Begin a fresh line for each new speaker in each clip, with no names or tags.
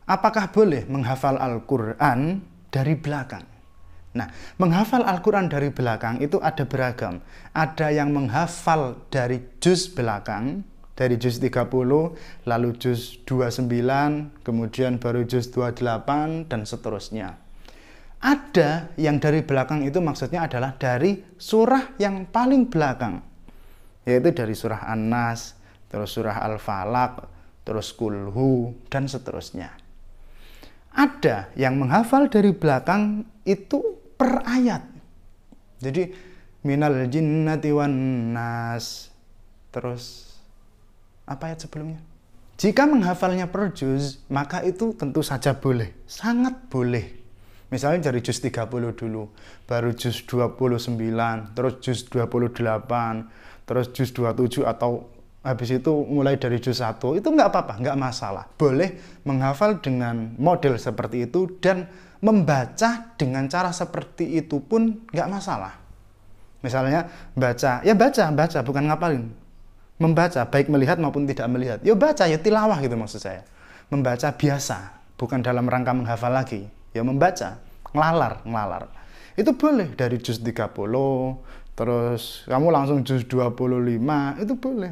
apakah boleh menghafal Al-Quran dari belakang? Nah, menghafal Al-Quran dari belakang itu ada beragam. Ada yang menghafal dari juz belakang, dari juz 30, lalu juz 29, kemudian baru juz 28, dan seterusnya. Ada yang dari belakang itu maksudnya adalah dari surah yang paling belakang, yaitu dari surah An-Nas, terus surah Al-Falaq, terus Kulhu, dan seterusnya. Ada yang menghafal dari belakang itu per ayat. Jadi minal jinnati wan nas. Terus apa ayat sebelumnya? Jika menghafalnya per juz, maka itu tentu saja boleh, sangat boleh. Misalnya dari juz 30 dulu, baru juz 29, terus juz 28, terus juz 27, atau habis itu mulai dari juz 1, itu nggak apa-apa, nggak masalah. Boleh menghafal dengan model seperti itu dan membaca dengan cara seperti itu pun nggak masalah. Misalnya baca, ya baca, bukan ngapalin. Membaca, baik melihat maupun tidak melihat. Ya baca, ya tilawah gitu maksud saya. Membaca biasa, bukan dalam rangka menghafal lagi. Ya membaca, ngelalar. Itu boleh dari juz 30, terus kamu langsung juz 25, itu boleh.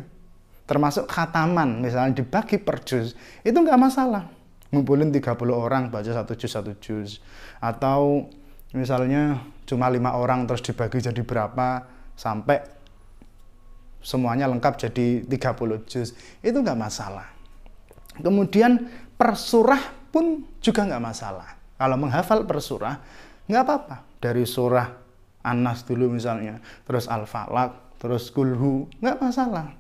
Termasuk khataman, misalnya dibagi per juz, itu nggak masalah. Ngumpulin 30 orang, baca satu juz. Atau misalnya cuma 5 orang, terus dibagi jadi berapa, sampai semuanya lengkap jadi 30 juz, itu nggak masalah. Kemudian per surah pun juga nggak masalah. Kalau menghafal per surah, nggak apa-apa. Dari surah An-Nas dulu misalnya, terus Al-Falaq, terus Kulhu, nggak masalah.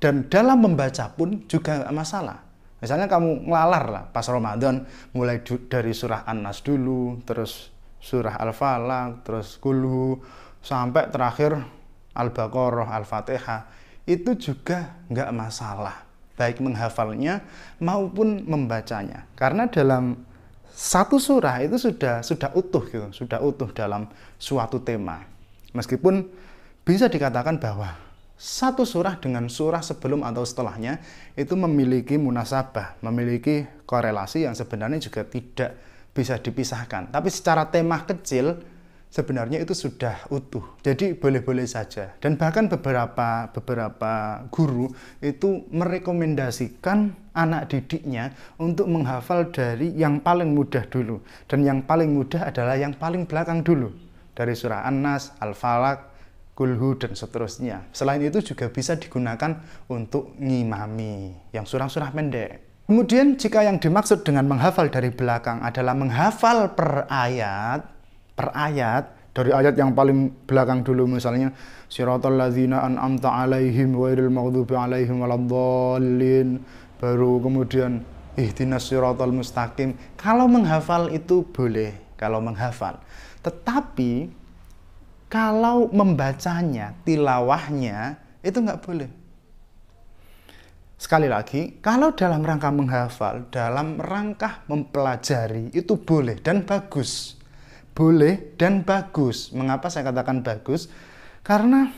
Dan dalam membaca pun juga nggak masalah. Misalnya kamu ngelalar lah pas Ramadan, mulai dari surah An-Nas dulu, terus surah Al-Falaq, terus Kulhu, sampai terakhir Al-Baqarah, Al-Fatihah, itu juga nggak masalah, baik menghafalnya maupun membacanya. Karena dalam satu surah itu sudah utuh gitu, sudah utuh dalam suatu tema. Meskipun bisa dikatakan bahwa satu surah dengan surah sebelum atau setelahnya itu memiliki munasabah, memiliki korelasi yang sebenarnya juga tidak bisa dipisahkan. Tapi secara tema kecil sebenarnya itu sudah utuh, jadi boleh-boleh saja. Dan bahkan beberapa guru itu merekomendasikan anak didiknya untuk menghafal dari yang paling mudah dulu. Dan yang paling mudah adalah yang paling belakang dulu, dari surah An-Nas, Al-Falaq, Kulhu, dan seterusnya. Selain itu juga bisa digunakan untuk ngimami yang surah-surah pendek. Kemudian jika yang dimaksud dengan menghafal dari belakang adalah menghafal per ayat, dari ayat yang paling belakang dulu, misalnya siratal ladzina an'amta 'alaihim ghairil maghdubi 'alaihim waladdallin, baru kemudian ihdinas siratal mustaqim. Kalau menghafal itu boleh, kalau menghafal. Tetapi kalau membacanya, tilawahnya itu nggak boleh. Sekali lagi, kalau dalam rangka menghafal, dalam rangka mempelajari, itu boleh dan bagus. Boleh dan bagus. Mengapa saya katakan bagus? Karena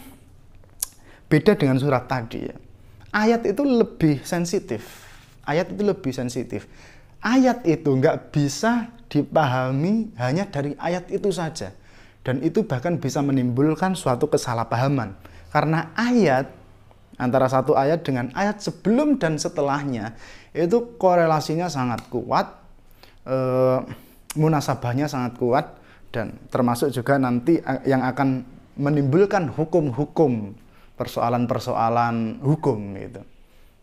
beda dengan surat tadi ya. Ayat itu lebih sensitif. Ayat itu nggak bisa dipahami hanya dari ayat itu saja. Dan itu bahkan bisa menimbulkan suatu kesalahpahaman. Karena ayat, antara satu ayat dengan ayat sebelum dan setelahnya, itu korelasinya sangat kuat, munasabahnya sangat kuat, dan termasuk juga nanti yang akan menimbulkan hukum-hukum, persoalan-persoalan hukum gitu.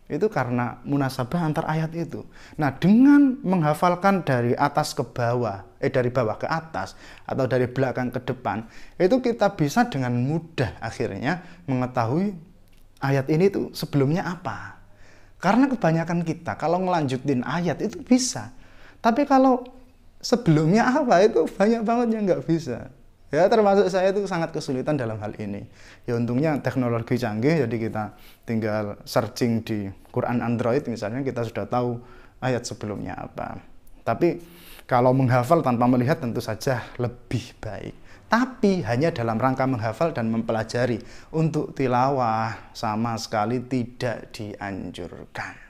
Itu karena munasabah antar ayat itu. Nah, dengan menghafalkan dari atas ke bawah, dari bawah ke atas, atau dari belakang ke depan, itu kita bisa dengan mudah akhirnya mengetahui ayat ini tuh sebelumnya apa. Karena kebanyakan kita kalau ngelanjutin ayat itu bisa, tapi kalau sebelumnya apa itu banyak banget yang nggak bisa. Ya, termasuk saya itu sangat kesulitan dalam hal ini. Ya untungnya teknologi canggih, jadi kita tinggal searching di Quran Android misalnya, kita sudah tahu ayat sebelumnya apa. Tapi kalau menghafal tanpa melihat tentu saja lebih baik. Tapi hanya dalam rangka menghafal dan mempelajari. Untuk tilawah sama sekali tidak dianjurkan.